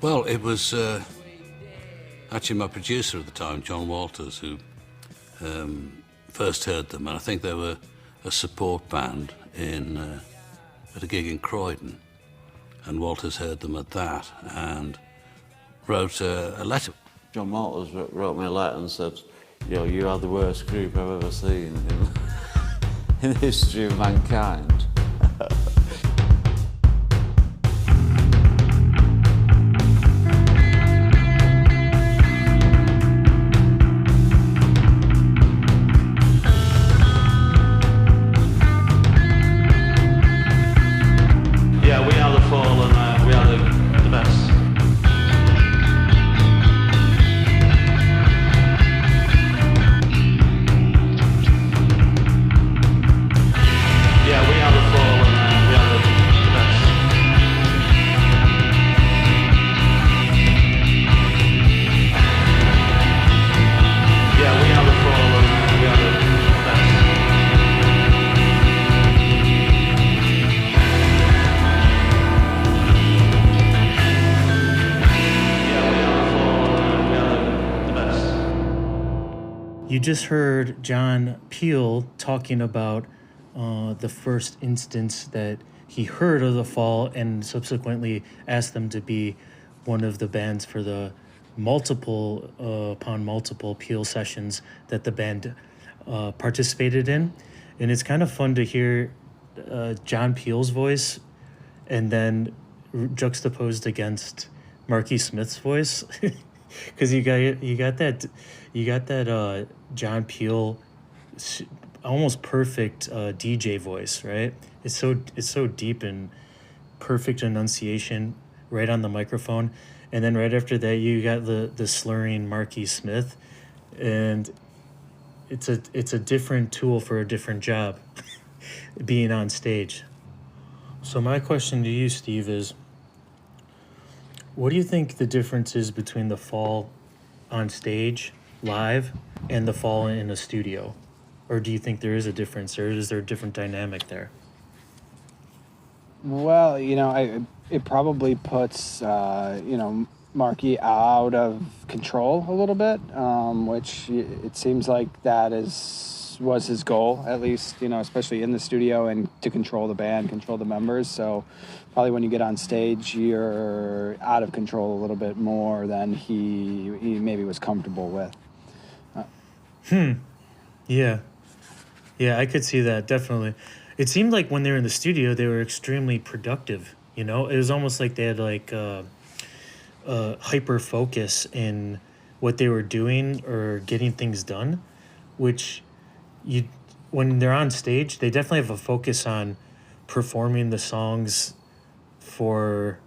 Well, it was actually my producer at the time, John Walters, who first heard them, and I think they were a support band at a gig in Croydon, and Walters heard them at that and wrote a letter. John Walters wrote me a letter and said, you are the worst group I've ever seen in the history of mankind. Yeah, we are the Fall and we are the best. Yeah, we are the Fall and we are the best. Yeah, we are the Fall and we are the best. You just heard John Peel talking about the first instance that he heard of the Fall and subsequently asked them to be one of the bands for the multiple Peel sessions that the band participated in. And it's kind of fun to hear John Peel's voice and then juxtaposed against Marky Smith's voice. Because you got that John Peel almost perfect DJ voice, right? It's so deep and perfect enunciation right on the microphone, and then right after that you got the slurring Marky Smith, and it's a different tool for a different job, being on stage. So my question to you, Steve, is, what do you think the difference is between the Fall on stage, live, and the Fall in a studio? Or do you think there is a difference, or is there a different dynamic there? Well, it probably puts, Marky out of control a little bit, which it seems like that was his goal, at least, especially in the studio, and to control the band, control the members. So probably when you get on stage, you're out of control a little bit more than he maybe was comfortable with. Yeah, I could see that, definitely. It seemed like when they were in the studio, they were extremely productive, It was almost like they had hyper focus in what they were doing or getting things done, which when they're on stage, they definitely have a focus on performing the songs for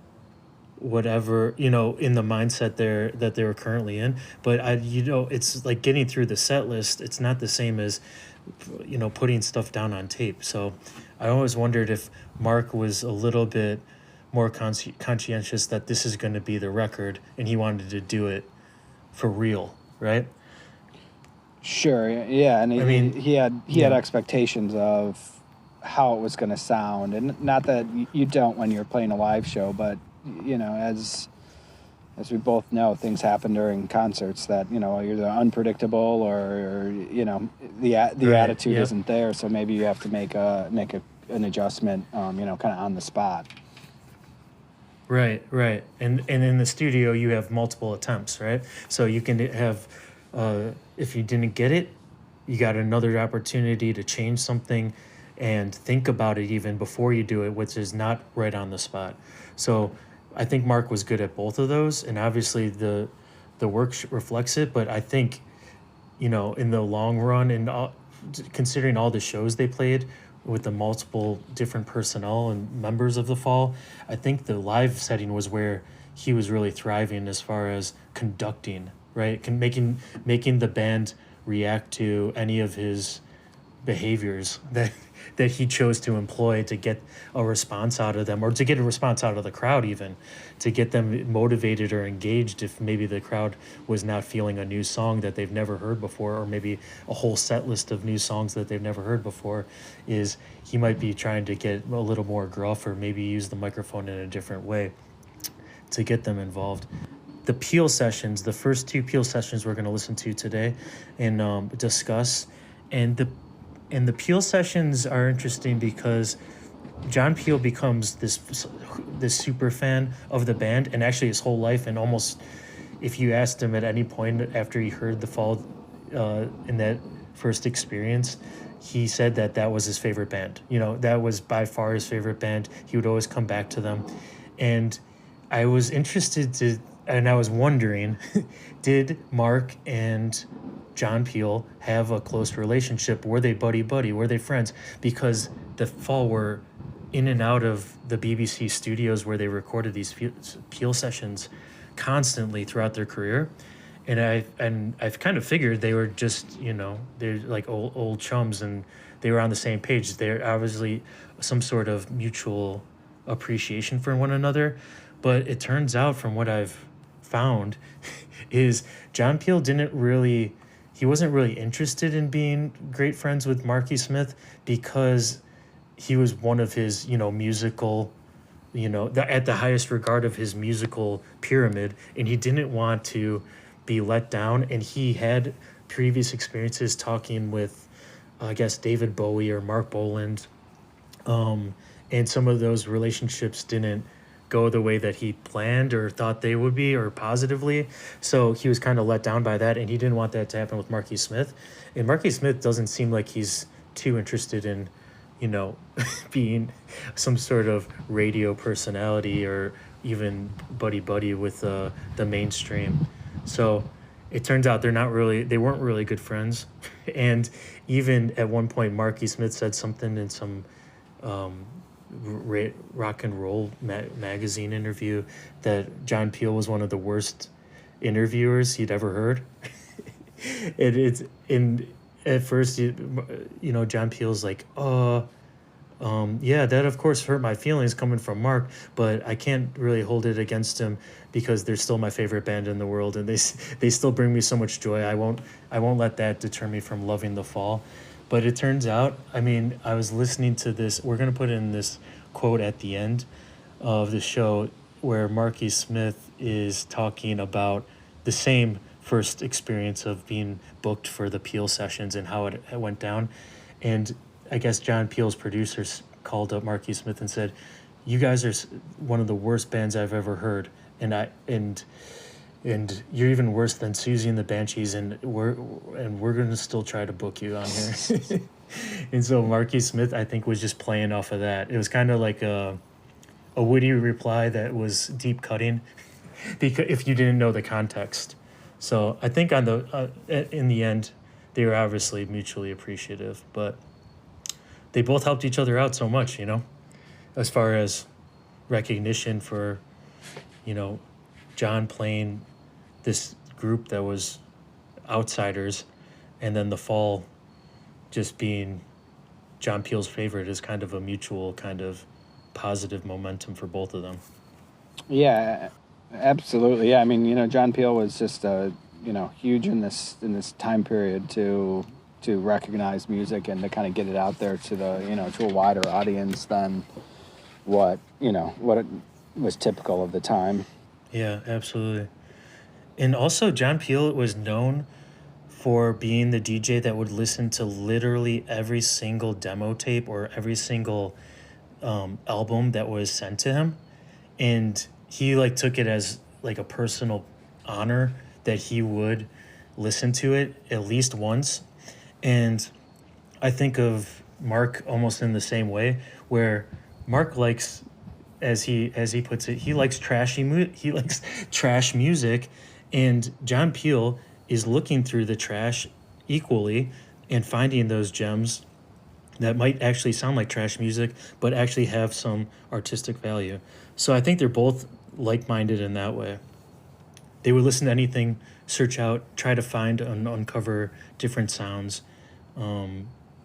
whatever, in the mindset that they're currently in. But it's like getting through the set list. It's not the same as, putting stuff down on tape. So I always wondered if Mark was a little bit more conscientious that this is going to be the record, and he wanted to do it for real, right? Sure, yeah, and he had expectations of how it was going to sound, and not that you don't when you're playing a live show, but as we both know, things happen during concerts that you're either unpredictable or the attitude isn't there, so maybe you have to make an adjustment, kind of on the spot. Right. And in the studio, you have multiple attempts, right? So you can have, if you didn't get it, you got another opportunity to change something and think about it even before you do it, which is not right on the spot. So I think Mark was good at both of those, and obviously the work reflects it, but I think, in the long run, and considering all the shows they played with the multiple different personnel and members of the Fall, I think the live setting was where he was really thriving as far as conducting, right? Making the band react to any of his behaviors that he chose to employ to get a response out of them, or to get a response out of the crowd, even to get them motivated or engaged if maybe the crowd was not feeling a new song that they've never heard before, or maybe a whole set list of new songs that they've never heard before. Is he might be trying to get a little more gruff, or maybe use the microphone in a different way to get them involved. The Peel sessions, the first 2 Peel sessions we're going to listen to today and discuss, and the Peel sessions are interesting because John Peel becomes this super fan of the band, and actually his whole life, and almost if you asked him at any point after he heard The Fall in that first experience, he said that was his favorite band. That was by far his favorite band. He would always come back to them. And I was interested and I was wondering, did Mark and John Peel have a close relationship? Were they buddy-buddy? Were they friends? Because The Fall were in and out of the BBC studios where they recorded these Peel sessions constantly throughout their career. And I've kind of figured they were just, they're like old chums, and they were on the same page. They're obviously some sort of mutual appreciation for one another. But it turns out, from what I've found, is John Peel he wasn't really interested in being great friends with Marky Smith because he was one of his, musical, at the highest regard of his musical pyramid, and he didn't want to be let down. And he had previous experiences talking with, I guess, David Bowie or Mark Boland, and some of those relationships didn't go the way that he planned or thought they would be, or positively. So he was kind of let down by that, and he didn't want that to happen with Marky Smith. And Marky Smith doesn't seem like he's too interested in, being some sort of radio personality or even buddy-buddy with the mainstream. So it turns out they weren't really good friends. And even at one point, Marky Smith said something in some rock and roll magazine interview that John Peel was one of the worst interviewers he'd ever heard. At first, John Peel's like, yeah, that of course hurt my feelings coming from Mark, but I can't really hold it against him because they're still my favorite band in the world, and they still bring me so much joy. I won't let that deter me from loving The Fall. But it turns out, I was listening to this. We're going to put in this quote at the end of the show where Marky Smith is talking about the same first experience of being booked for the Peel sessions and how it went down. And I guess John Peel's producers called up Marky Smith and said, "You guys are one of the worst bands I've ever heard, and you're even worse than Susie and the Banshees, and we're going to still try to book you on here." And so Marky Smith, I think, was just playing off of that. It was kind of like a witty reply that was deep cutting, because if you didn't know the context. So I think in the end, they were obviously mutually appreciative, but they both helped each other out so much, as far as recognition for, John playing this group that was outsiders, and then The Fall just being John Peel's favorite is kind of a mutual kind of positive momentum for both of them. Yeah, absolutely. Yeah, John Peel was just huge in this time period to recognize music and to kind of get it out there to to a wider audience than what it was typical of the time. Yeah, absolutely. And also, John Peel was known for being the DJ that would listen to literally every single demo tape or every single album that was sent to him. And he took it as a personal honor that he would listen to it at least once. And I think of Mark almost in the same way, where Mark likes, as he puts it, he likes trash music, and John Peel is looking through the trash equally and finding those gems that might actually sound like trash music but actually have some artistic value. So I think they're both like-minded in that way. They would listen to anything, search out, try to find and uncover different sounds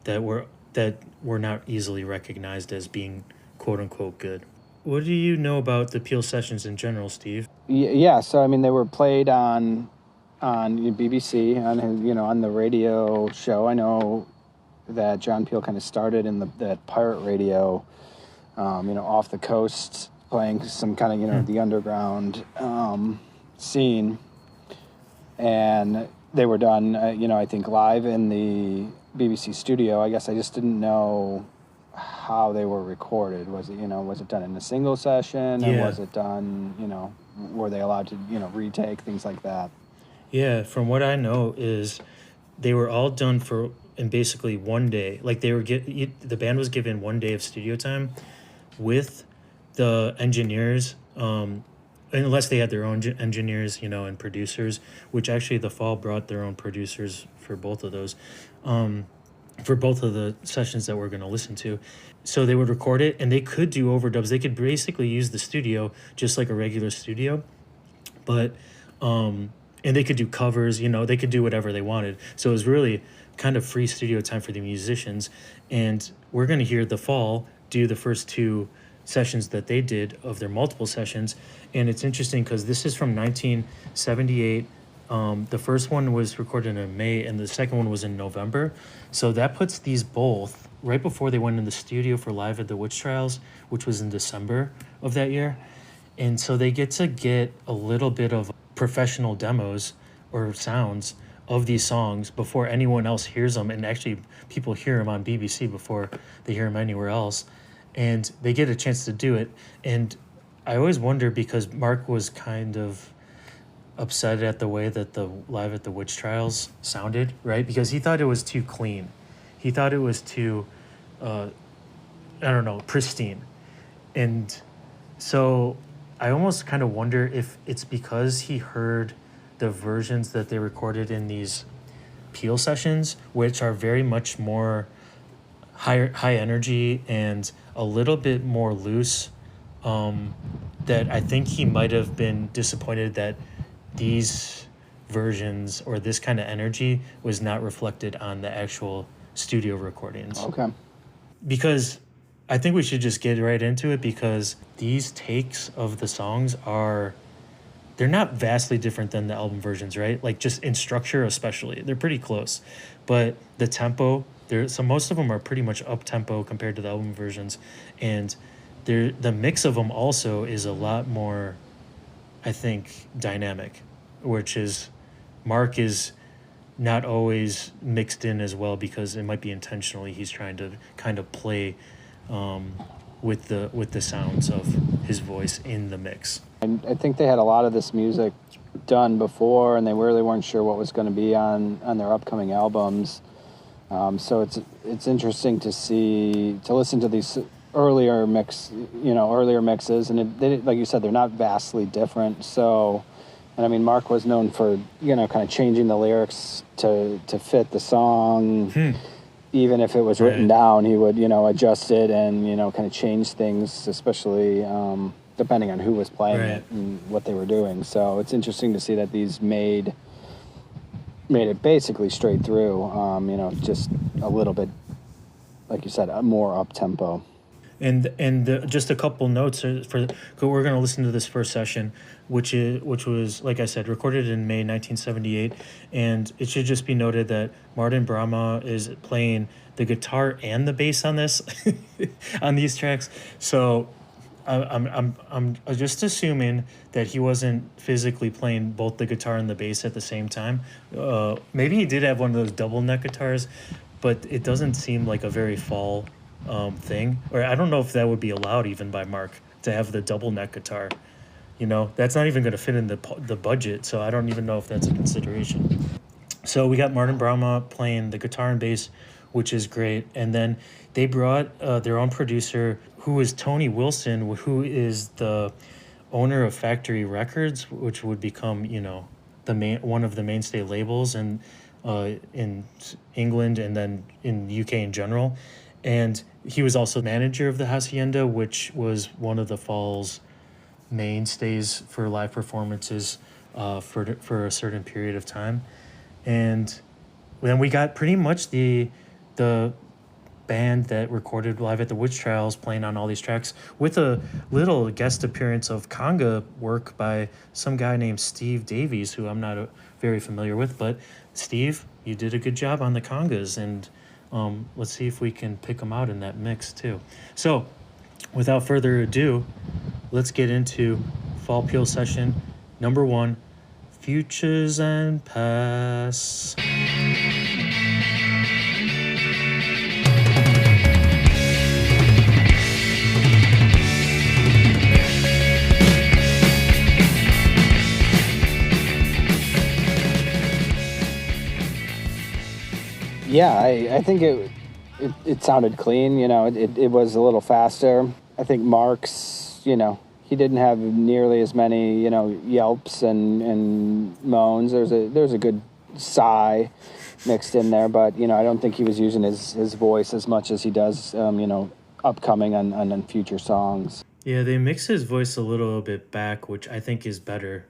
that were not easily recognized as being quote-unquote good. What do you know about the Peel sessions in general, Steve? Yeah, so they were played on BBC, on the radio show. I know that John Peel kind of started in that pirate radio, off the coast playing some kind of, the underground scene. And they were done, I think live in the BBC studio. I guess I just didn't know how they were recorded. Was it done in a single session? Yeah. Or was it done, were they allowed to, retake, things like that? Yeah, from what I know is they were all done in basically one day. Like the band was given 1 day of studio time with the engineers, unless they had their own engineers, and producers, which actually the Fall brought their own producers for both of those, for both of the sessions that we're going to listen to. So they would record it, and they could do overdubs. They could basically use the studio just like a regular studio, but and they could do covers, they could do whatever they wanted. So it was really kind of free studio time for the musicians. And we're going to hear the Fall do the first two sessions that they did of their multiple sessions. And it's interesting because this is from 1978. The first one was recorded in May and the second one was in November. So that puts these both right before they went in the studio for Live at the Witch Trials, which was in December of that year. And so they get a little bit of professional demos or sounds of these songs before anyone else hears them. And actually people hear them on BBC before they hear them anywhere else. And they get a chance to do it. And I always wonder, because Mark was kind of upset at the way that the Live at the Witch Trials sounded, right? Because he thought it was too clean. He thought it was too, pristine. And so I almost kind of wonder if it's because he heard the versions that they recorded in these Peel sessions, which are very much more high energy and a little bit more loose, that I think he might have been disappointed that these versions or this kind of energy was not reflected on the actual studio recordings. Okay. Because I think we should just get right into it, because these takes of the songs they're not vastly different than the album versions, right? Like just in structure especially. They're pretty close. But the tempo, most of them are pretty much up tempo compared to the album versions. And the mix of them also is a lot more, I think, dynamic, which is Mark is not always mixed in as well, because it might be intentionally he's trying to kind of play with the sounds of his voice in the mix. And I think they had a lot of this music done before, and they really weren't sure what was going to be on their upcoming albums. So it's interesting to listen to these earlier mixes, and they, like you said, they're not vastly different. So, and I mean, Mark was known for kind of changing the lyrics to fit the song. Even if it was written down, he would adjust it and kind of change things, especially depending on who was playing it and what they were doing. So it's interesting to see that these made it basically straight through, just a little bit, like you said, more up tempo. And just a couple notes we're going to listen to this first session, which was, like I said, recorded in May 1978, and it should just be noted that Martin Brama is playing the guitar and the bass on this on these tracks. So I'm just assuming that he wasn't physically playing both the guitar and the bass at the same time. Maybe he did have one of those double neck guitars, but it doesn't seem like a very Fall thing. Or I don't know if that would be allowed even by Mark to have the double neck guitar. That's not even going to fit in the budget, so I don't even know if that's a consideration. So we got Martin Brama playing the guitar and bass, which is great. And then they brought their own producer, who is Tony Wilson, who is the owner of Factory Records, which would become, one of the mainstay labels in England and then in UK in general. And he was also manager of the Hacienda, which was one of the Fall's mainstays for live performances for a certain period of time. And then we got pretty much the band that recorded Live at the Witch Trials playing on all these tracks, with a little guest appearance of conga work by some guy named Steve Davies, who I'm not very familiar with. But Steve, you did a good job on the congas, and let's see if we can pick them out in that mix too. So without further ado, let's get into Fall Peel session number 1, Futures and Past. Yeah, I think it sounded clean. It was a little faster. I think Mark's, he didn't have nearly as many, yelps and moans. There's a good sigh mixed in there, but I don't think he was using his voice as much as he does, upcoming on future songs. Yeah, they mix his voice a little bit back, which I think is better.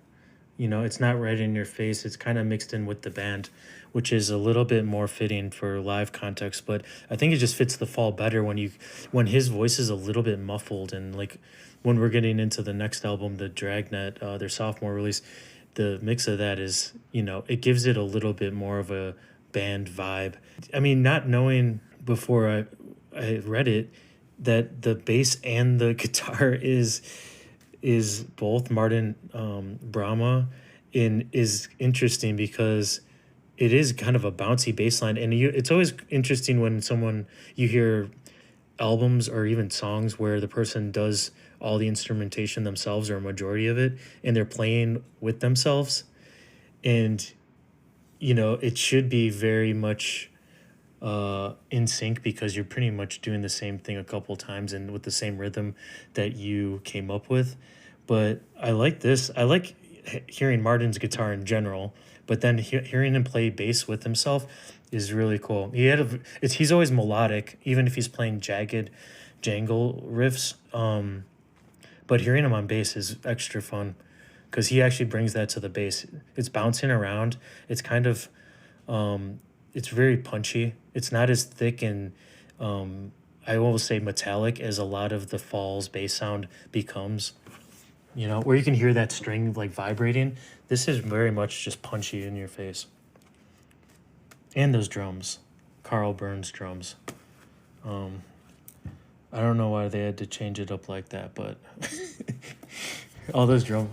It's not right in your face. It's kind of mixed in with the band, which is a little bit more fitting for live context. But I think it just fits the fall better when his voice is a little bit muffled. And like when we're getting into the next album, the Dragnet, their sophomore release, the mix of that is, it gives it a little bit more of a band vibe. I mean, not knowing before I read it that the bass and the guitar is both Martin Brahma is interesting because it is kind of a bouncy bass line. And it's always interesting when you hear albums or even songs where the person does all the instrumentation themselves or a majority of it, and they're playing with themselves. And, it should be very much in sync because you're pretty much doing the same thing a couple times and with the same rhythm that you came up with. But I like this. I like hearing Martin's guitar in general, but then hearing him play bass with himself is really cool. He's always melodic, even if he's playing jagged jangle riffs. But hearing him on bass is extra fun because he actually brings that to the bass. It's bouncing around. It's kind of it's very punchy. It's not as thick and I will say metallic as a lot of the Fall's bass sound becomes. Where you can hear that string like vibrating. This is very much just punchy in your face. And those drums, Carl Burns drums. I don't know why they had to change it up like that, but all those drum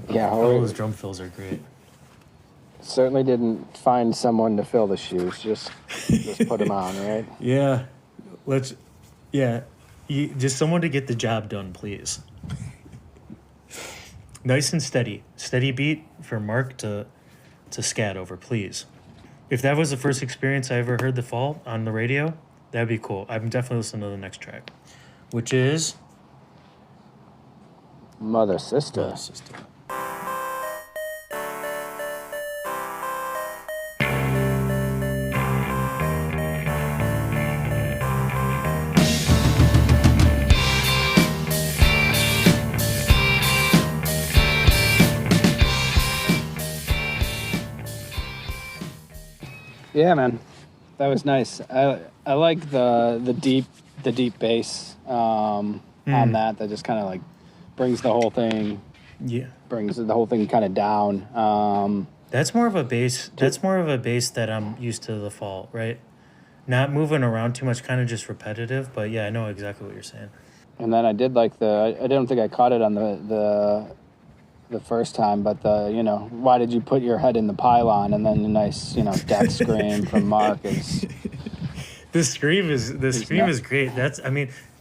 fills are great. Certainly didn't find someone to fill the shoes. Just put them on, right? Yeah, just someone to get the job done, please. Nice and steady beat for Mark to scat over, please. If that was the first experience I ever heard the Fall on the radio, that'd be cool. I'm definitely listening to the next track, which is Mother Sister. Yeah, man, that was nice. I like the deep bass on that just kind of like brings the whole thing. Yeah, brings the whole thing kind of down. That's more of a bass. That's more of a bass that I'm used to the Fall, right? Not moving around too much, kind of just repetitive. But yeah, I know exactly what you're saying. And then I did like I don't think I caught it on the first time, but why did you put your head in the pylon? And then a nice, death scream from Mark is. The scream is great.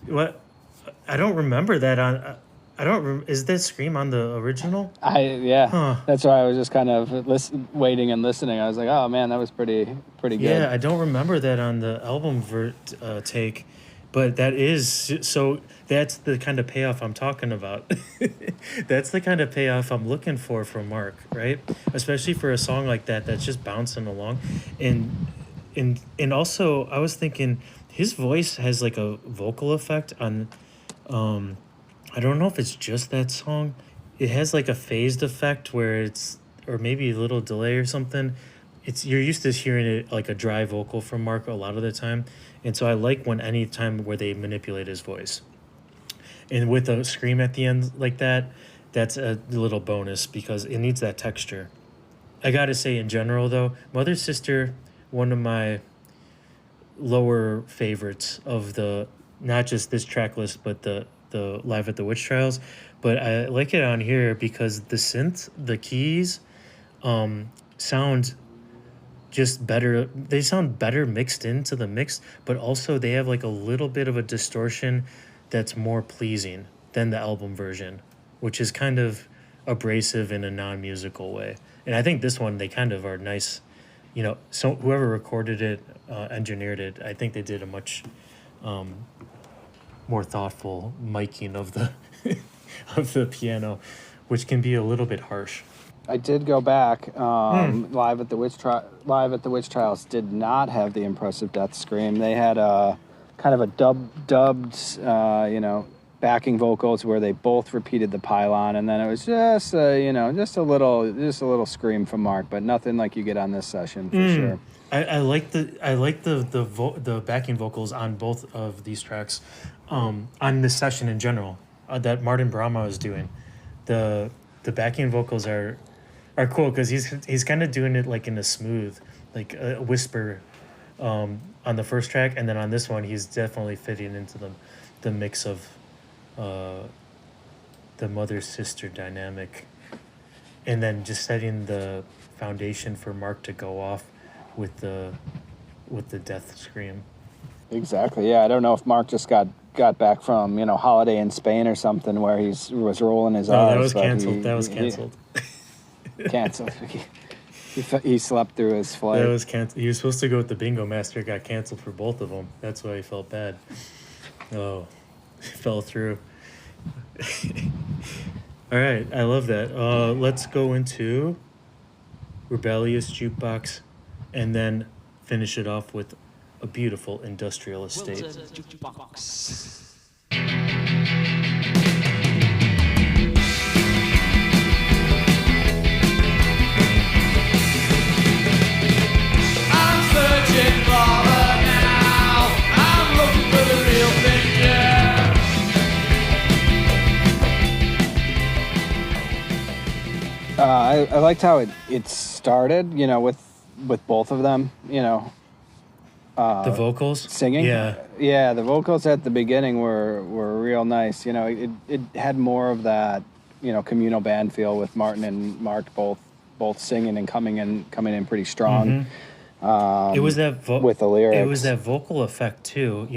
What I don't remember that on. Is that scream on the original? That's why I was just kind of waiting and listening. I was like, oh man, that was pretty good. Yeah, I don't remember that on the album take, but that is so. That's the kind of payoff I'm talking about. That's the kind of payoff I'm looking for from Mark, right? Especially for a song like that that's just bouncing along, and also I was thinking his voice has like a vocal effect on. I don't know if it's just that song. It has like a phased effect where or maybe a little delay or something. You're used to hearing it like a dry vocal from Mark a lot of the time. And so I like any time where they manipulate his voice. And with a scream at the end like that, that's a little bonus because it needs that texture. I gotta say in general though, Mother Sister, one of my lower favorites of not just this track list, but the the Live at the Witch Trials, but I like it on here because the keys, sound just better. They sound better mixed into the mix, but also they have like a little bit of a distortion that's more pleasing than the album version, which is kind of abrasive in a non-musical way. And I think this one, they kind of are nice. So whoever recorded it, engineered it, I think they did a much more thoughtful miking of the of the piano, which can be a little bit harsh. I did go back. Live at the Witch Trials did not have the impressive death scream. They had a kind of a dubbed, backing vocals where they both repeated the pylon, and then it was just a little scream from Mark, but nothing like you get on this session for sure. I like the backing vocals on both of these tracks, on this session in general, that Martin Brama is doing. The backing vocals are cool because he's kind of doing it like in a smooth, like a whisper, on the first track, and then on this one he's definitely fitting into the mix of the mother-sister dynamic, and then just setting the foundation for Mark to go off with the death scream. Exactly. Yeah, I don't know if Mark just got back from holiday in Spain or something where he was rolling his eyes. That was canceled. That was canceled. Canceled. He slept through his flight. That was canceled. He was supposed to go with the Bingo Master. Got canceled for both of them. That's why he felt bad. Oh, fell through. All right, I love that. Let's go into Rebellious Jukebox, and then finish it off with a beautiful industrial estate. Jukebox. I'm searching for her now. I'm looking for the real thing, yeah. I liked how it started, with both of them, The vocals singing. Yeah, the vocals at the beginning were real nice. It had more of that communal band feel with Martin and Mark both singing and coming in pretty strong. It was that with the lyrics. It was that vocal effect too,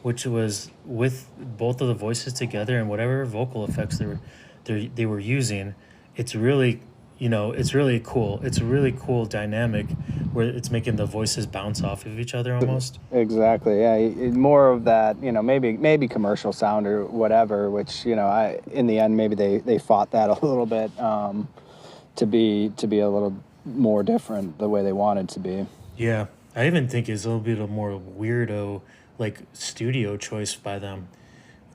which was with both of the voices together, and whatever vocal effects they were using. It's really it's really cool. It's a really cool dynamic where it's making the voices bounce off of each other almost. Exactly. Yeah, more of that. Maybe commercial sound or whatever. Which in the end maybe they fought that a little bit to be a little more different the way they wanted to be. Yeah, I even think it's a little bit of more weirdo like studio choice by them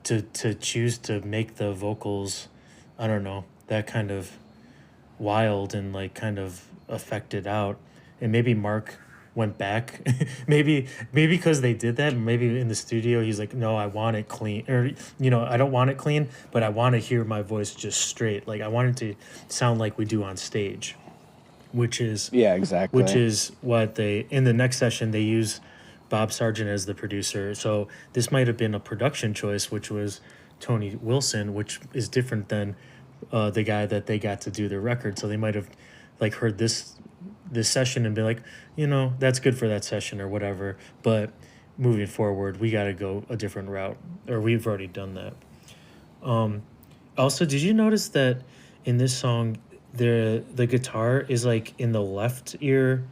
to choose to make the vocals. I don't know, that kind of wild and like kind of affected out, and maybe Mark went back maybe because they did that, maybe in the studio he's like, no, I want it clean, or I don't want it clean, but I want to hear my voice just straight, like I want it to sound like we do on stage, which is exactly what they in the next session they use Bob Sargent as the producer. So this might have been a production choice, which was Tony Wilson, which is different than the guy that they got to do the record. So they might have like heard this session and be like, that's good for that session or whatever, but moving forward we got to go a different route, or we've already done that. Also, did you notice that in this song the guitar is like in the left ear,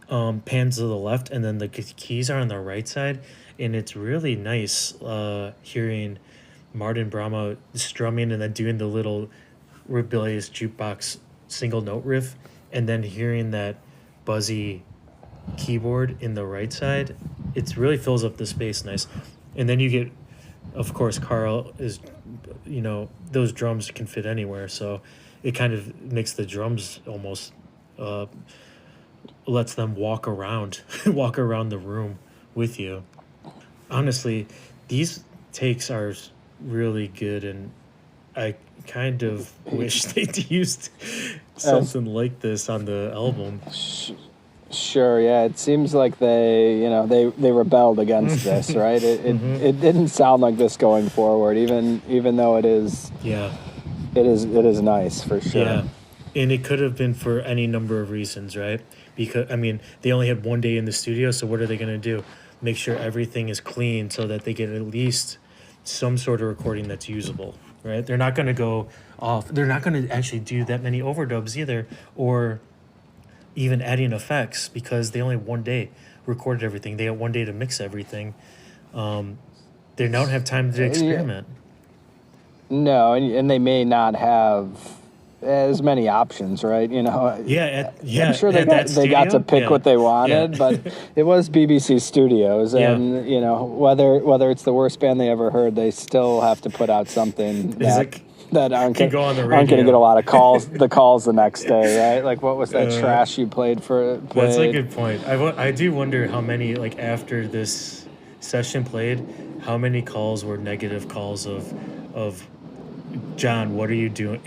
pans to the left, and then the keys are on the right side, and it's really nice hearing Martin Brama strumming and then doing the little Rebellious Jukebox single note riff, and then hearing that buzzy keyboard in the right side. It really fills up the space nice. And then you get, of course, Carl is, those drums can fit anywhere, so it kind of makes the drums almost lets them walk around the room with you. Honestly, these takes are really good, and I kind of wish they'd used something like this on the album. Sure, yeah. It seems like they rebelled against this, right? It didn't sound like this going forward, even though it is nice for sure. Yeah. And it could have been for any number of reasons, right? Because, I mean, they only had one day in the studio, so what are they going to do? Make sure everything is clean so that they get at least some sort of recording that's usable, right? They're not going to go off. They're not going to actually do that many overdubs either, or even adding effects, because they only have one day recorded everything. They have one day to mix everything. They don't have time to experiment. No, and they may not have as many options, right? You know. I'm sure they got to pick what they wanted, but it was BBC Studios, and you know, whether it's the worst band they ever heard, they still have to put out something that aren't going to get a lot of calls. The calls the next day, right? Like, what was that trash you played? That's a good point. I do wonder how many, like, after this session played, how many calls were negative calls of John, what are you doing?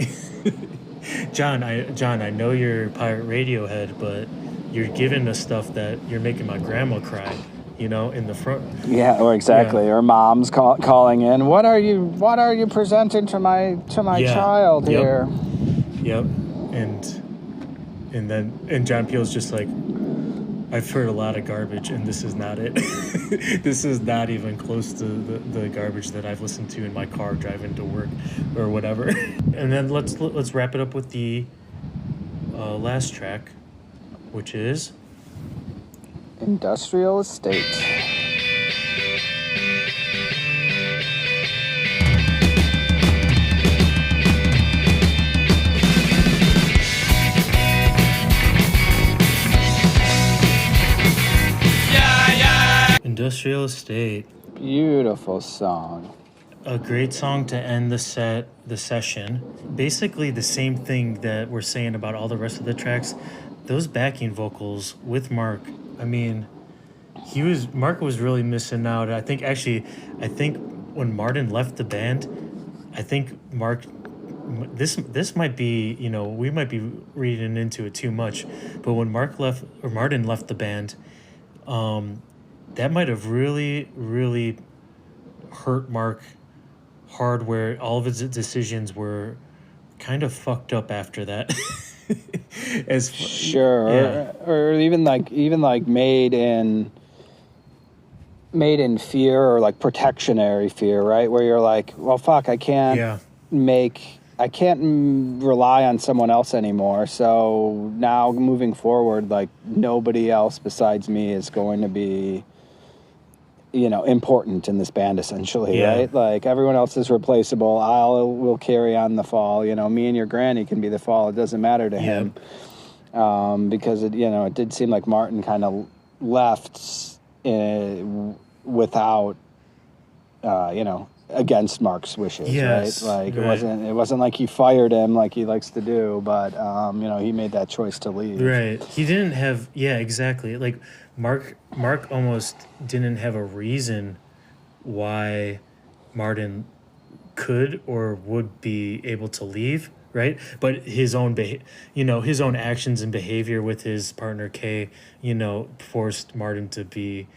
John, I know you're a pirate radio head, but you're giving us stuff that you're making my grandma cry, you know, in the front. Yeah, or exactly. Yeah. Or mom's calling in. What are you presenting to my child here? Yep. And John Peel's just like, I've heard a lot of garbage, and this is not it. This is not even close to the garbage that I've listened to in my car driving to work or whatever. And then let's wrap it up with the last track, which is Industrial Estate. Industrial Estate. Beautiful song. A great song to end the session. Basically the same thing that we're saying about all the rest of the tracks. Those backing vocals with Mark, I mean, Mark was really missing out. I think when Martin left the band, I think Mark, this might be, you know, we might be reading into it too much, but when Martin left the band, that might have really, really hurt Mark hard, where all of his decisions were kind of fucked up after that. Or even like made in fear, or like protectionary fear, right? Where you're like, well, fuck, I can't rely on someone else anymore. So now moving forward, like, nobody else besides me is going to be, you know, important in this band, essentially, right? Like, everyone else is replaceable. We'll carry on the fall. You know, me and your granny can be the fall. It doesn't matter to him, because it did seem like Martin kind of left without, against Mark's wishes, right? Like, it wasn't like he fired him like he likes to do, but he made that choice to leave. Right. He didn't have exactly. Like, Mark almost didn't have a reason why Martin could or would be able to leave, right? But his own his own actions and behavior with his partner Kay, forced Martin to be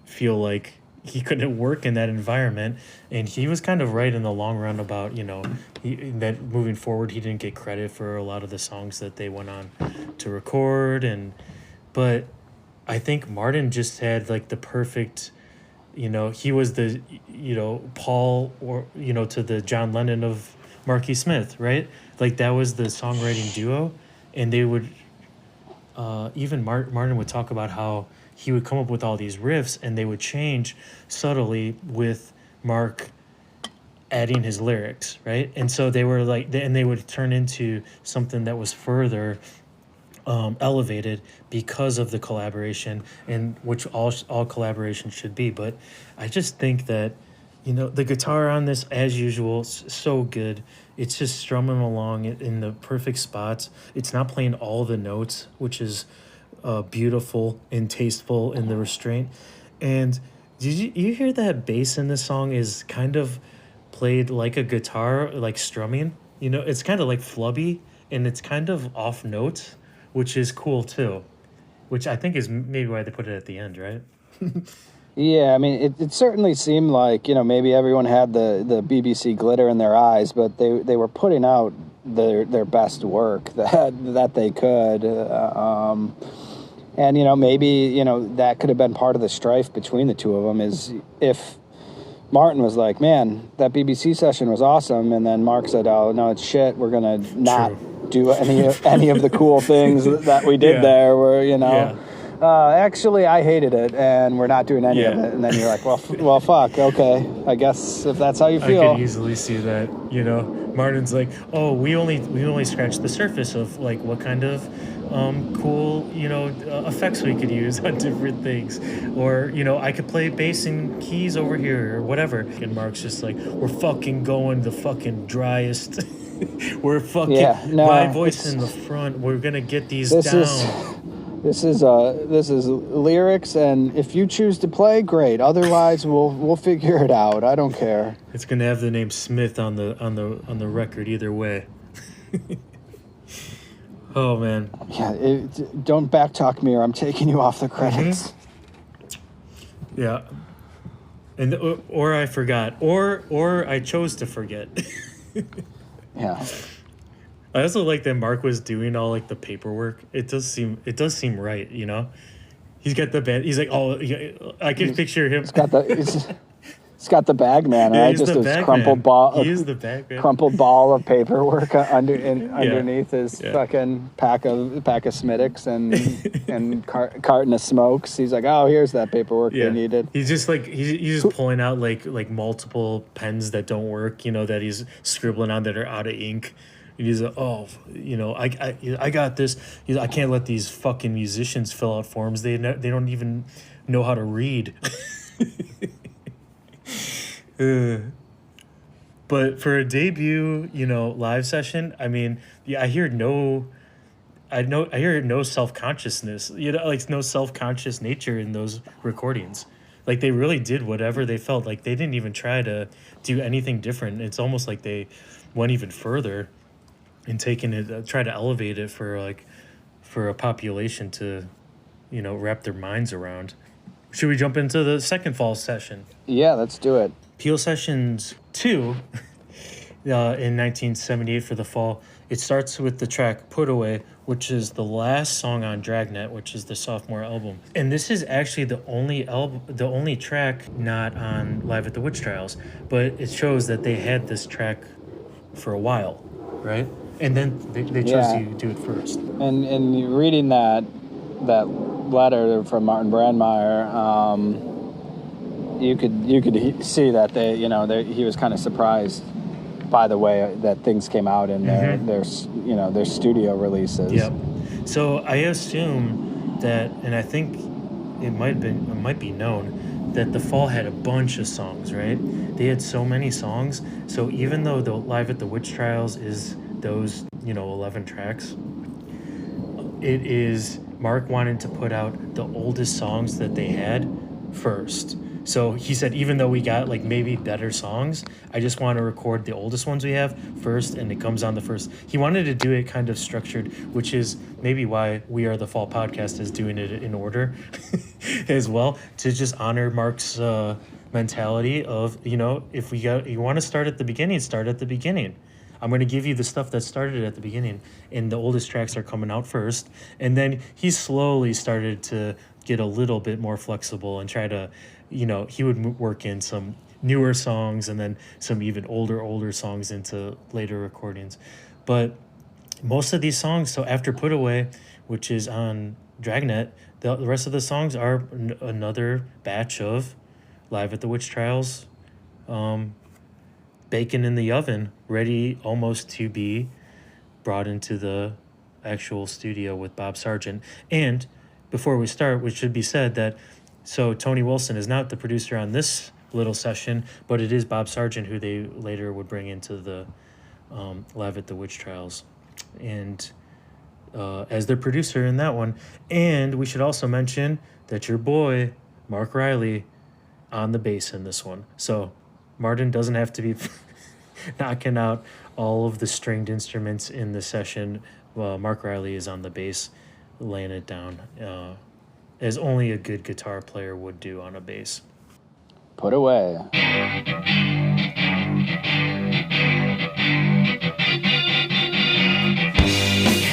feel like he couldn't work in that environment. And he was kind of right in the long run about, that moving forward, he didn't get credit for a lot of the songs that they went on to record. But I think Martin just had like the perfect, he was the, Paul, or, to the John Lennon of Marky Smith, right? Like, that was the songwriting duo. And they would, even Martin would talk about how he would come up with all these riffs, and they would change subtly with Mark adding his lyrics, right? And so they were like, and they would turn into something that was further elevated because of the collaboration, and which all collaboration should be. But I just think that, the guitar on this, as usual, so good. It's just strumming along in the perfect spots. It's not playing all the notes, which is beautiful and tasteful in the restraint. And did you hear that bass in this song is kind of played like a guitar, like strumming? It's kind of like flubby, and it's kind of off notes, which is cool too. which I think is maybe why they put it at the end, right? Yeah, I mean, it certainly seemed like, maybe everyone had the BBC glitter in their eyes, but they were putting out their best work that they could. And, maybe, that could have been part of the strife between the two of them, is if Martin was like, man, that BBC session was awesome, and then Mark said, oh, no, it's shit, we're going to not do any of the cool things that we did there, where, actually, I hated it, and we're not doing any of it. And then you're like, well, fuck, okay. I guess if that's how you feel. I could easily see that. Martin's like, oh, we only scratched the surface of like what kind of cool effects we could use on different things, or I could play bass and keys over here or whatever. And Mark's just like, we're fucking going the fucking driest. We're fucking my voice in the front. We're gonna get these down. This is lyrics, and if you choose to play, great. Otherwise, we'll figure it out. I don't care. It's gonna have the name Smith on the record either way. Oh man. Yeah, don't backtalk me, or I'm taking you off the credits. Mm-hmm. Yeah. And or I forgot, or I chose to forget. Yeah. I also like that Mark was doing all like the paperwork. It does seem right, He's got the band. He's like, oh, I can picture him. He's got the bag man, right? Just a crumpled ball. He is the bag man. Crumpled ball of paperwork underneath his fucking pack of Smittix and carton of smokes. He's like, oh, here's that paperwork they needed. He's just like he's just pulling out like multiple pens that don't work, that he's scribbling on that are out of ink. He's like, oh, I got this. I can't let these fucking musicians fill out forms. They don't even know how to read. But for a debut, live session, I mean, I hear no self-consciousness, like no self-conscious nature in those recordings. Like they really did whatever they felt. Like they didn't even try to do anything different. It's almost like they went even further and taking it, try to elevate it for a population to, wrap their minds around. Should we jump into the second fall session? Yeah, let's do it. Peel Sessions 2 in 1978 for the fall. It starts with the track Put Away, which is the last song on Dragnet, which is the sophomore album. And this is actually the only track not on Live at the Witch Trials, but it shows that they had this track for a while, right? And then they chose to do it first. And reading that letter from Martin Brandmeier, you could see that he was kind of surprised by the way that things came out in their studio releases. Yep. So I assume that, and I think it might be known that the fall had a bunch of songs, right? They had so many songs. So even though the Live at the Witch Trials is those 11 tracks, it is Mark wanted to put out the oldest songs that they had first. So he said, even though we got like maybe better songs, I just want to record the oldest ones we have first, and it comes on the first. He wanted to do it kind of structured, which is maybe why We Are the Fall podcast is doing it in order as well, to just honor Mark's mentality of, if you want to start at the beginning, start at the beginning. I'm going to give you the stuff that started at the beginning, and the oldest tracks are coming out first. And then he slowly started to get a little bit more flexible and try to, he would work in some newer songs and then some even older songs into later recordings. But most of these songs, so after Put Away, which is on Dragnet, the rest of the songs are another batch of Live at the Witch Trials, bacon in the oven, ready almost to be brought into the actual studio with Bob Sargent. And before we start, it should be said that so Tony Wilson is not the producer on this little session, but it is Bob Sargent who they later would bring into the Live at the Witch Trials, and as their producer in that one. And we should also mention that your boy Mark Riley on the bass in this one. So Martin doesn't have to be knocking out all of the stringed instruments in the session. Mark Riley is on the bass, laying it down as only a good guitar player would do on a bass. Put away.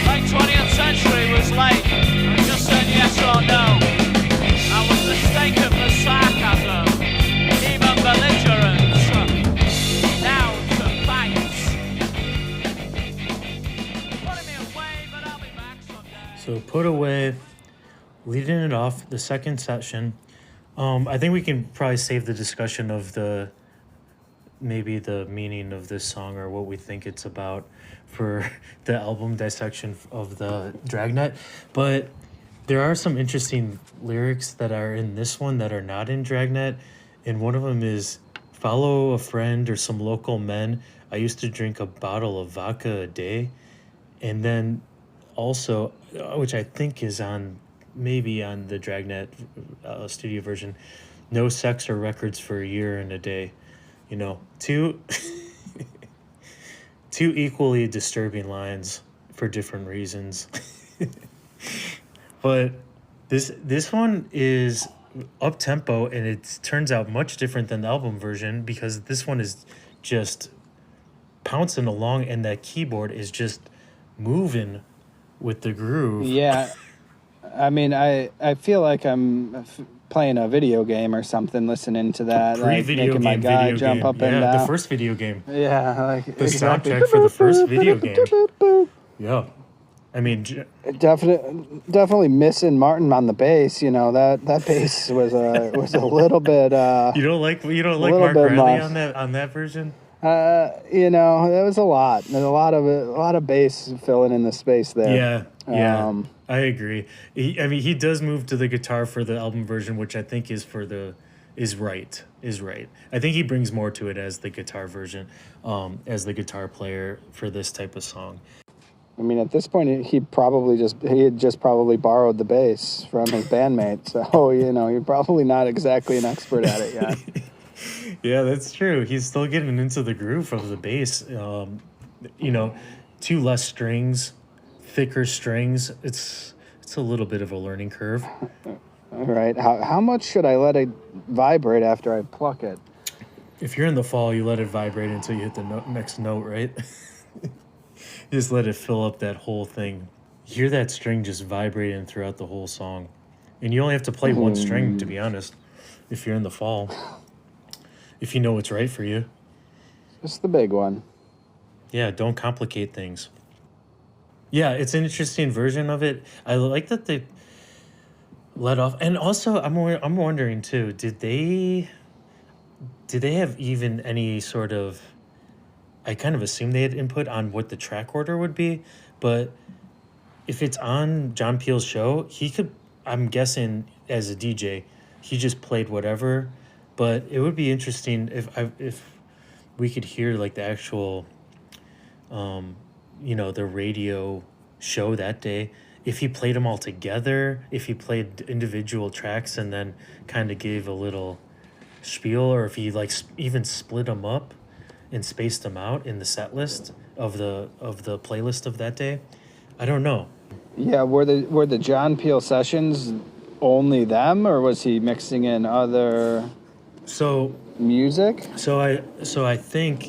Late 20th century was late. I just said yes or no. I was mistaken for sarcasm, even belligerence. Now to fight. Putting me away, but I'll be back someday. So Put Away, leading it off, the second section. I think we can probably save the discussion of maybe the meaning of this song or what we think it's about for the album dissection of the Dragnet. But there are some interesting lyrics that are in this one that are not in Dragnet. And one of them is, follow a friend or some local men. I used to drink a bottle of vodka a day. And then also, which I think is maybe on the Dragnet studio version, no sex or records for a year and a day. You know, two equally disturbing lines for different reasons. But this one is up tempo, and it turns out much different than the album version, because this one is just pouncing along and that keyboard is just moving with the groove. Yeah. I mean, I feel like I'm playing a video game or something, listening to that, like Pre-video making my game guy video jump game. up and Yeah, down. the first video game. Yeah, like The soundtrack for the first video game. Yeah. I mean, Definitely missing Martin on the bass. You know, that bass was a little bit. you don't like little Mark bit Riley much. on that version? You know, there was a lot. There's a lot of bass filling in the space there. Yeah. I agree. He does move to the guitar for the album version, which I think is right. I think he brings more to it as the guitar version, as the guitar player for this type of song. I mean, at this point, he had just probably borrowed the bass from his bandmate. So, you know, you're probably not exactly an expert at it yet. Yeah, that's true. He's still getting into the groove of the bass. You know, 2 less strings, thicker strings. It's a little bit of a learning curve. All right. How much should I let it vibrate after I pluck it? If you're in the fall, you let it vibrate until you hit the next note, right? You just let it fill up that whole thing. You hear that string just vibrating throughout the whole song. And you only have to play one string, to be honest, if you're in the fall. If you know what's right for you. Just the big one. Yeah, don't complicate things. Yeah, it's an interesting version of it. I like that they let off. And also, I'm wondering, too, did they have even any sort of... I kind of assumed they had input on what the track order would be, but if it's on John Peel's show, he could, I'm guessing as a DJ, he just played whatever, but it would be interesting if we could hear like the actual, you know, the radio show that day, if he played them all together, if he played individual tracks and then kind of gave a little spiel, or if he like even split them up and spaced them out in the set list of the playlist of that day. I don't know. Yeah, were the John Peel sessions only them, or was he mixing in other music? So I think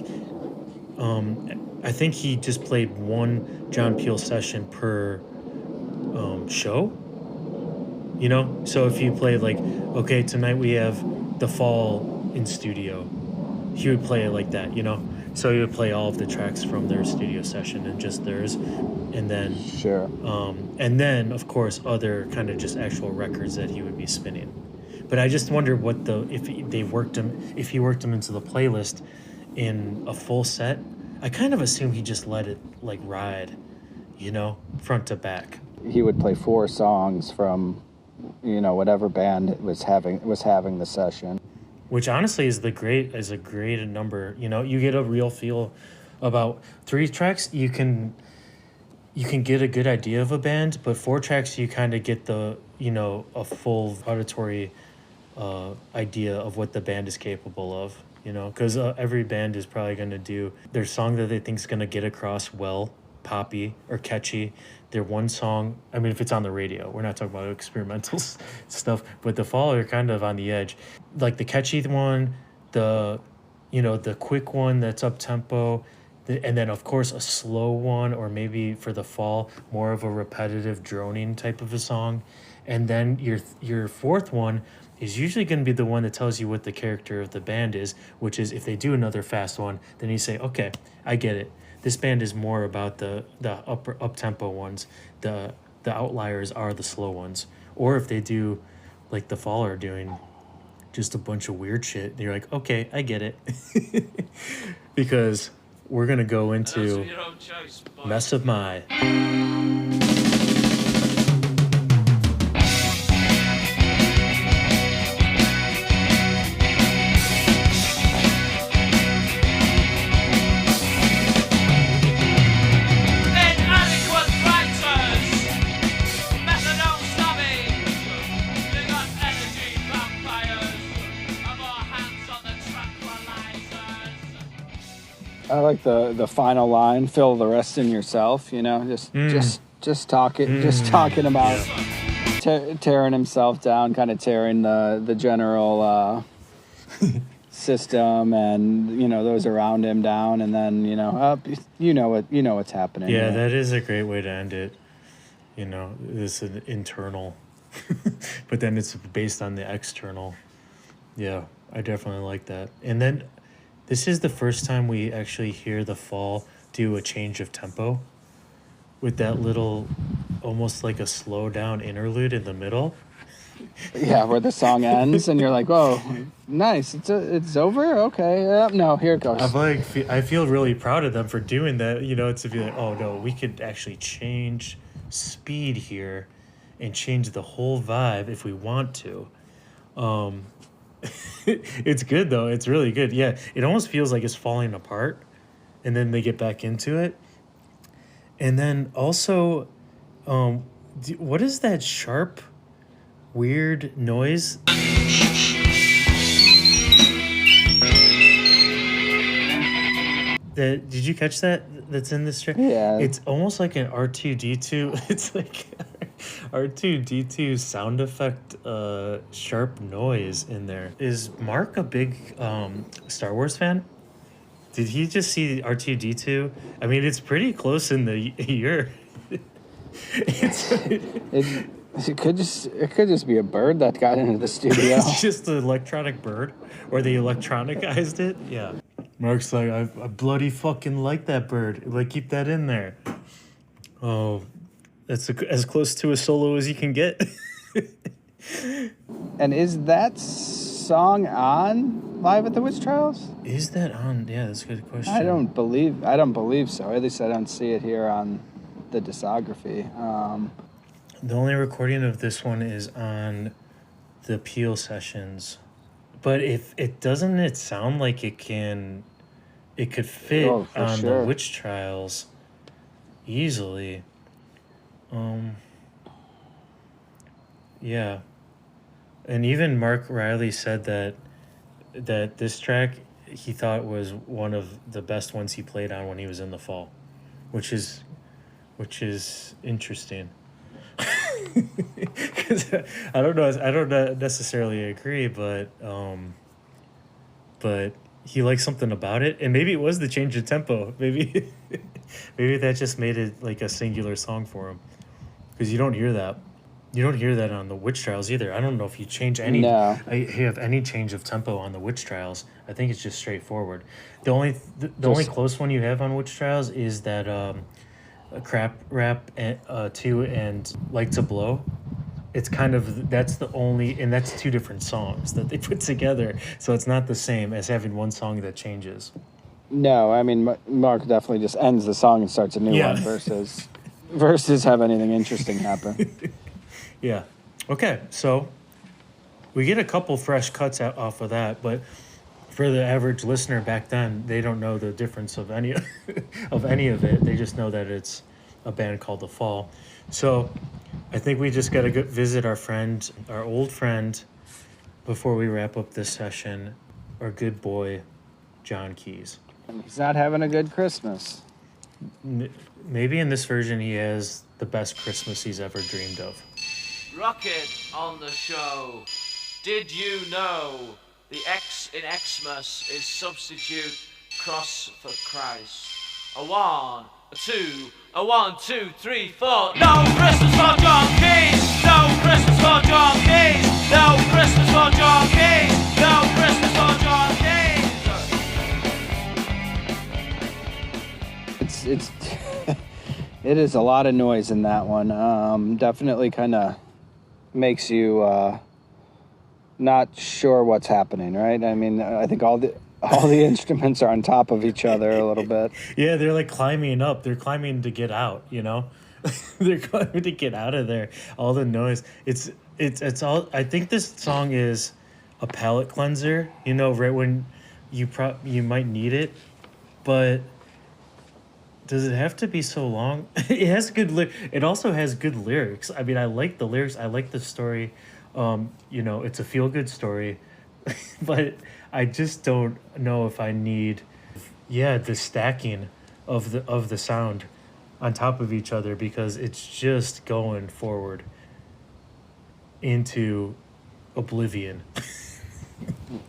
he just played one John Peel session per show. You know, so if you played like, okay, tonight we have The Fall in studio, he would play it like that, you know? So he would play all of the tracks from their studio session and just theirs. And then... Sure. And then, of course, other kind of just actual records that he would be spinning. But I just wonder if he worked him into the playlist in a full set. I kind of assume he just let it, like, ride, you know, front to back. He would play 4 songs from, you know, whatever band was having the session. Which honestly is a great number. You know, you get a real feel about 3 tracks. You can get a good idea of a band, but 4 tracks you kind of get the, you know, a full auditory idea of what the band is capable of. You know, because every band is probably going to do their song that they think is going to get across well poppy or catchy. Their one song, I mean, if it's on the radio, we're not talking about experimental stuff, but the Fall are kind of on the edge. Like the catchy one, the quick one that's up tempo, and then of course a slow one, or maybe for the Fall, more of a repetitive droning type of a song. And then your fourth one is usually going to be the one that tells you what the character of the band is, which is if they do another fast one, then you say, okay, I get it. This band is more about the up-tempo ones. The outliers are the slow ones. Or if they do, like the Fall are doing, just a bunch of weird shit, you're like, okay, I get it. Because we're going to go into Mess of My. I like the final line, fill the rest in yourself, just talking about tearing himself down, kind of tearing the general system and those around him down, and then what's happening. Yeah, that is a great way to end it. This is an internal, but then it's based on the external. Yeah, I definitely like that. And then this is the first time we actually hear the Fall do a change of tempo with that little, almost like a slow down interlude in the middle. Yeah, where the song ends and you're like, "Oh, nice! It's over. Okay, no, here it goes." I feel really proud of them for doing that. To be like, "Oh no, we could actually change speed here, and change the whole vibe if we want to." It's good though. It's really good. Yeah, it almost feels like it's falling apart, and then they get back into it. And then also, what is that sharp, weird noise? Did you catch that? That's in this track? Yeah. It's almost like an R2-D2. It's like R2-D2 sound effect, sharp noise in there. Is Mark a big Star Wars fan? Did he just see R2-D2? I mean, it's pretty close in the year. It could just be a bird that got into the studio. It's just an electronic bird, or they electronicized it. Yeah. Mark's like, I bloody fucking like that bird. Like, keep that in there. Oh, that's as close to a solo as you can get. And is that song on Live at the Witch Trials? Is that on? Yeah, that's a good question. I don't believe so. At least I don't see it here on the discography. The only recording of this one is on the Peel sessions. But if it doesn't, it sound like it could fit on the Witch Trials easily. Yeah. And even Mark Riley said that this track he thought was one of the best ones he played on when he was in the Fall, which is interesting. Because I don't necessarily agree, but he liked something about it, and maybe it was the change of tempo. Maybe that just made it like a singular song for him, because you don't hear that on the Witch Trials either. I don't know if you change any. No. I have any change of tempo on the Witch Trials. I think it's just straightforward. The only close one you have on Witch Trials is that Crap Rap 2 and Like to Blow. It's kind of, that's two different songs that they put together, so it's not the same as having one song that changes. No, I mean, Mark definitely just ends the song and starts a new one versus have anything interesting happen. Yeah. Okay, so we get a couple fresh cuts off of that, but for the average listener back then, they don't know the difference of any of it. They just know that it's a band called The Fall. So I think we just got to visit our old friend, before we wrap up this session, our good boy, John Keys. He's not having a good Christmas. Maybe in this version he has the best Christmas he's ever dreamed of. Rocket on the show. Did you know the X in Xmas is substitute cross for Christ? A one, a two, a 1, 2, 3, 4. No Christmas for John Keys. No Christmas for John Keys. No Christmas for John Keys. No Christmas for John Keys. It's it is a lot of noise in that one. Definitely kind of makes you not sure what's happening, right? I mean, I think all the instruments are on top of each other a little bit. Yeah, they're like climbing up. They're climbing to get out, you know? They're climbing to get out of there. All the noise. It's all. I think this song is a palate cleanser, you know, right when you might need it. But does it have to be so long? It has it also has good lyrics. I mean, I like the lyrics. I like the story. You know, it's a feel-good story. But I just don't know if I need the stacking of the sound on top of each other, because it's just going forward into oblivion.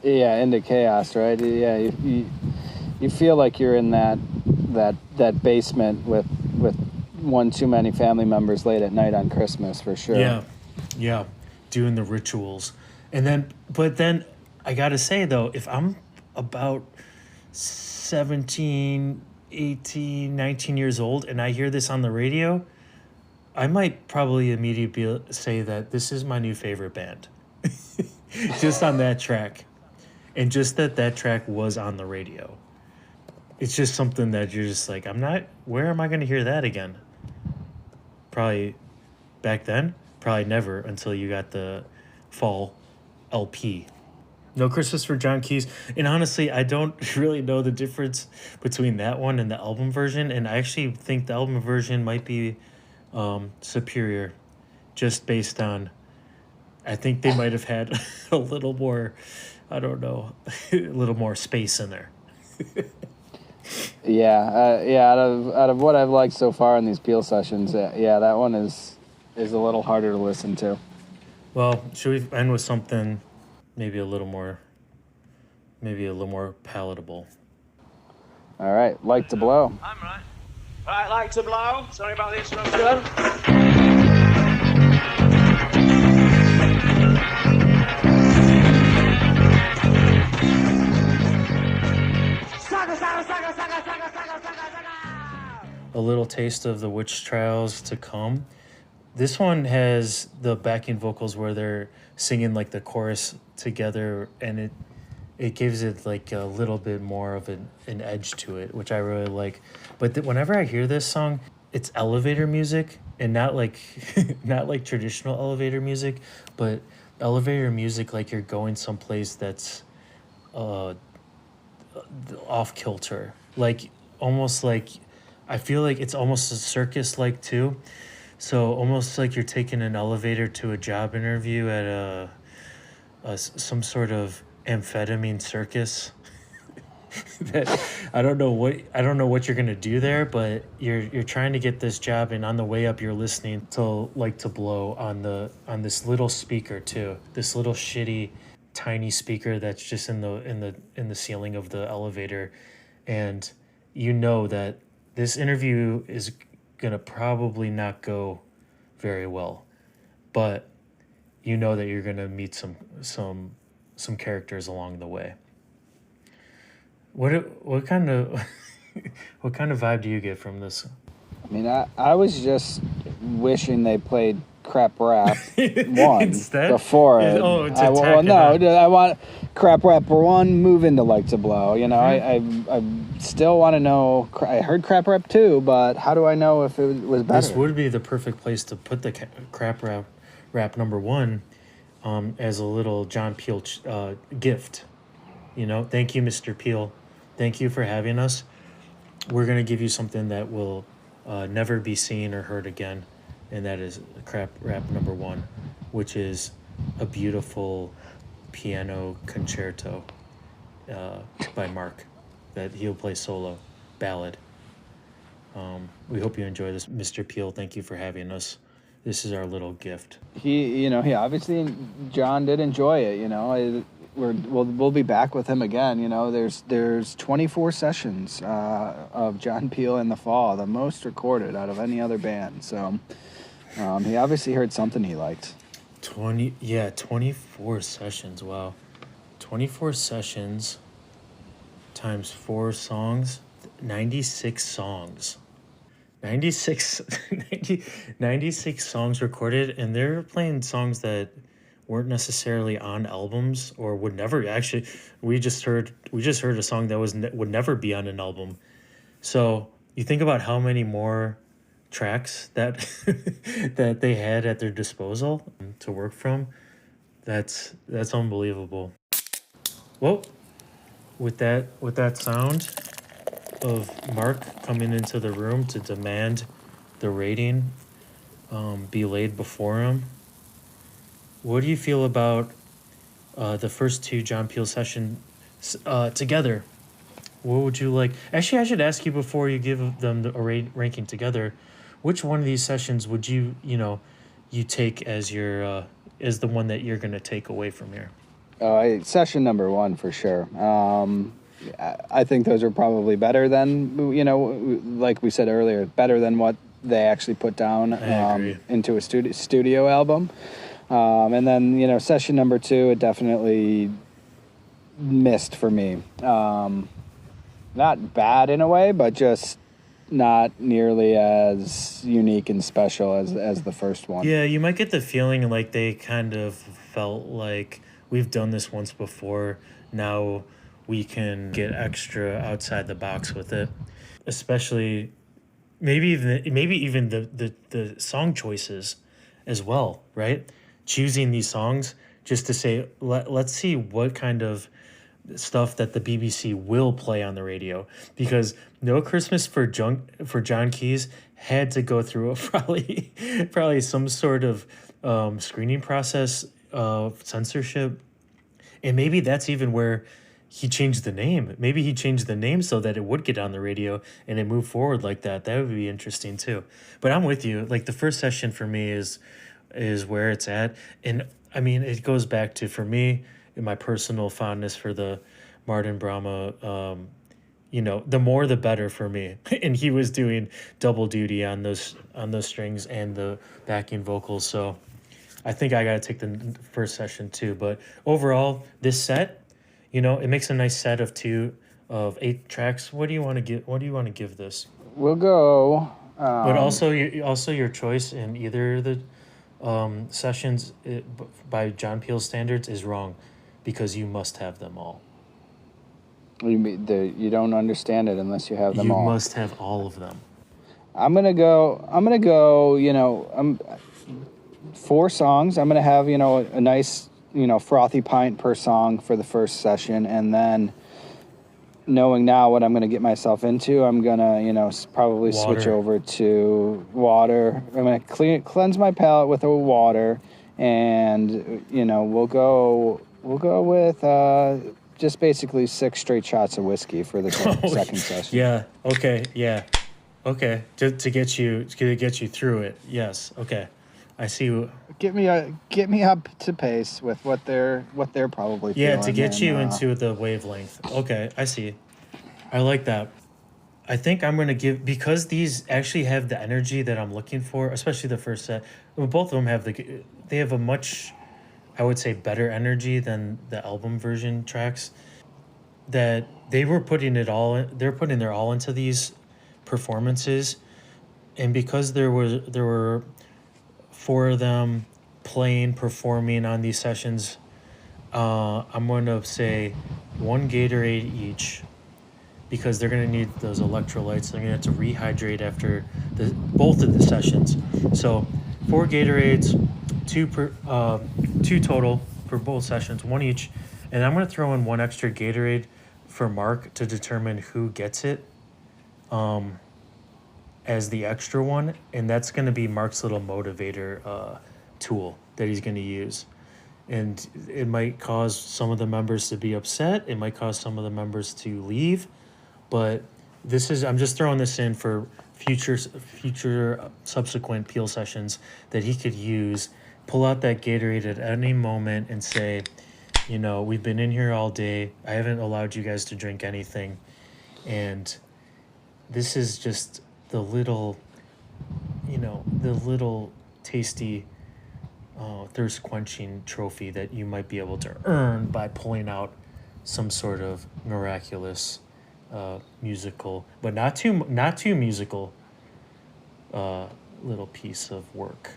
Yeah, into chaos, right? Yeah, you feel like you're in that basement with one too many family members late at night on Christmas, for sure. Yeah, doing the rituals. But then I gotta say though, if I'm about 17, 18, 19 years old and I hear this on the radio, I might probably immediately say that this is my new favorite band. Just on that track. And just that track was on the radio. It's just something that you're just like, where am I going to hear that again? Probably back then, probably never until you got the fall LP. No Christmas for John Keys. And honestly, I don't really know the difference between that one and the album version. And I actually think the album version might be superior, just based on, I think they might have had a little more, I don't know, a little more space in there. Out of what I've liked so far in these Peel sessions, that one is a little harder to listen to. Well, should we end with something maybe a little more palatable? All right, Like to Blow. I'm right. Right, Like to Blow. Sorry about the interruption. A little taste of the witch trials to come. This one has the backing vocals where they're singing like the chorus together, and it gives it like a little bit more of an edge to it, which I really like. But whenever I hear this song, it's elevator music, and not like traditional elevator music, but elevator music like you're going someplace that's off kilter, like almost like, I feel like it's almost a circus like too. So almost like you're taking an elevator to a job interview at some sort of amphetamine circus. That I don't know what you're gonna do there, but you're trying to get this job, and on the way up you're listening to Like to Blow on this little speaker too. This little shitty tiny speaker that's just in the ceiling of the elevator, and you know that this interview is gonna probably not go very well, but you know that you're gonna meet some characters along the way. What kind of what kind of vibe do you get from this? I mean, I was just wishing they played Crap Rap 1 Instead? before it. Oh, to tack it on. I want Crap Rap 1 move into Like to Blow. You know, I still want to know. I heard Crap Rap 2, but how do I know if it was better? This would be the perfect place to put the Crap Rap number 1 as a little John Peel gift. You know, thank you, Mr. Peel. Thank you for having us. We're going to give you something that will never be seen or heard again, and that is Crap Rap number 1, which is a beautiful piano concerto by Mark that he'll play solo, ballad. We hope you enjoy this, Mr. Peel. Thank you for having us. This is our little gift. He obviously, John did enjoy it. We'll be back with him again. There's 24 sessions of John Peel in the fall, the most recorded out of any other band. So he obviously heard something he liked. 24 sessions. Wow, 24 sessions times 4 songs, 96 songs. 96 songs recorded, and they're playing songs that weren't necessarily on albums or would never actually. We just heard a song that would never be on an album. So you think about how many more tracks that that they had at their disposal to work from. That's unbelievable. Well, with that sound of Mark coming into the room to demand the rating be laid before him, what do you feel about the first 2 John Peel sessions together? What would you like? Actually, I should ask you before you give them a ranking together. Which one of these sessions would you take as your as the one that you're going to take away from here? Session number 1 for sure. I think those are probably better than, like we said earlier, better than what they actually put down into a studio album. And then, session number 2, it definitely missed for me. Not bad in a way, but just not nearly as unique and special as the first one. Yeah, you might get the feeling like they kind of felt like we've done this once before. Now we can get extra outside the box with it, especially maybe even the song choices as well, right? Choosing these songs just to say, let's see what kind of stuff that the BBC will play on the radio, because No Christmas for John Keyes had to go through a probably some sort of screening process of censorship, and maybe that's even where he changed the name. Maybe he changed the name so that it would get on the radio and it moved forward like that. That would be interesting too. But I'm with you. Like the first session for me is where it's at, and I mean it goes back to, for me, my personal fondness for the Martin Brama. The more the better for me. And he was doing double duty on those strings and the backing vocals. So I think I got to take the first session too. But overall, this set, it makes a nice set of 8 tracks. What do you want to give this? We'll go. But also your choice in either of the sessions by John Peel standards is wrong, because you must have them all. You don't understand it unless you have them all. You must have all of them. I'm gonna go. 4 songs. I'm gonna have a nice frothy pint per song for the first session, and then knowing now what I'm gonna get myself into, I'm gonna probably switch over to water. I'm gonna cleanse my palate with a water, and we'll go with just basically 6 straight shots of whiskey for the second session. Yeah. Okay. Yeah. Okay. To get you through it. Yes. Okay. I see. Get me up to pace with what they're probably feeling. Yeah, to get you into the wavelength. Okay, I see. I like that. I think I'm going to give, because these actually have the energy that I'm looking for, especially the first set. Well, both of them they have a much, I would say, better energy than the album version tracks. That they're putting their all into these performances, and because there were 4 of them performing on these sessions, I'm going to say 1 Gatorade each, because they're going to need those electrolytes. They're going to have to rehydrate after both of the sessions. So 4 Gatorades, 2 total for both sessions, 1 each. And I'm going to throw in 1 extra Gatorade for Mark to determine who gets it as the extra one. And that's going to be Mark's little motivator tool that he's going to use. And it might cause some of the members to be upset. It might cause some of the members to leave. But I'm just throwing this in for future subsequent Peel sessions that he could use. Pull out that Gatorade at any moment and say, you know, we've been in here all day. I haven't allowed you guys to drink anything, and this is just the little, the little tasty thirst quenching trophy that you might be able to earn by pulling out some sort of miraculous musical, but not too musical little piece of work.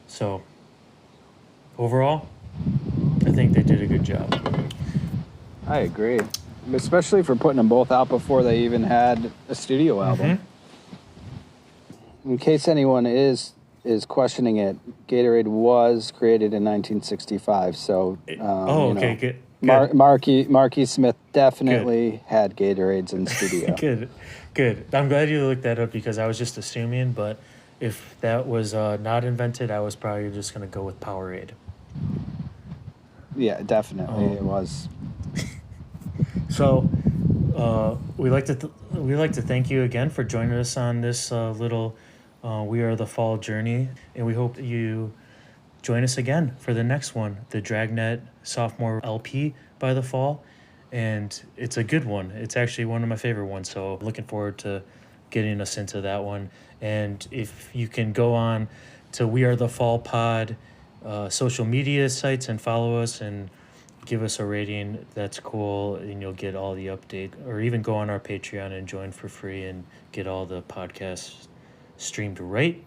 So overall, I think they did a good job. I agree, especially for putting them both out before they even had a studio album. In case anyone is questioning it, Gatorade was created in 1965. So, Good. Marky Smith definitely had Gatorades in studio. Good. I'm glad you looked that up because I was just assuming, but if that was not invented, I was probably just going to go with Powerade. Yeah, definitely it was. So, we like to thank you again for joining us on this little We Are the Fall journey, and we hope that you join us again for the next one, the Dragnet Sophomore LP by the Fall, and it's a good one. It's actually one of my favorite ones, so looking forward to getting us into that one. And if you can go on to We Are the Fall Pod social media sites and follow us and give us a rating, that's cool, and you'll get all the update, or even go on our Patreon and join for free and get all the podcasts streamed right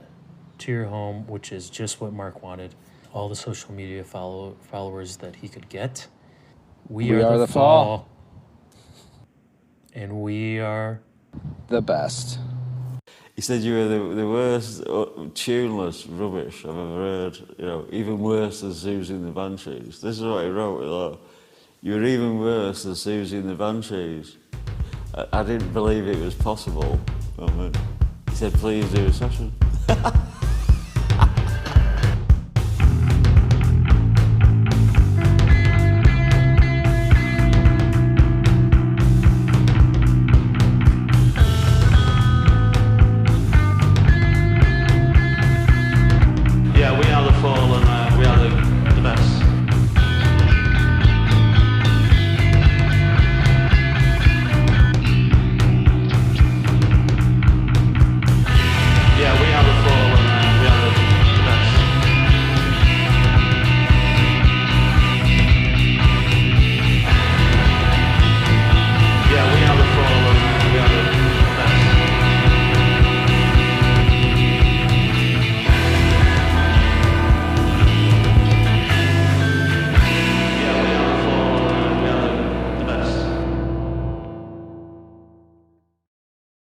to your home, which is just what Mark wanted. All the social media followers that he could get. We are the fall. And we are the best. He said you were the worst tuneless rubbish I've ever heard, even worse than Susie and the Banshees. This is what he wrote. You were even worse than Susie and the Banshees. I didn't believe it was possible. He said, please do a session.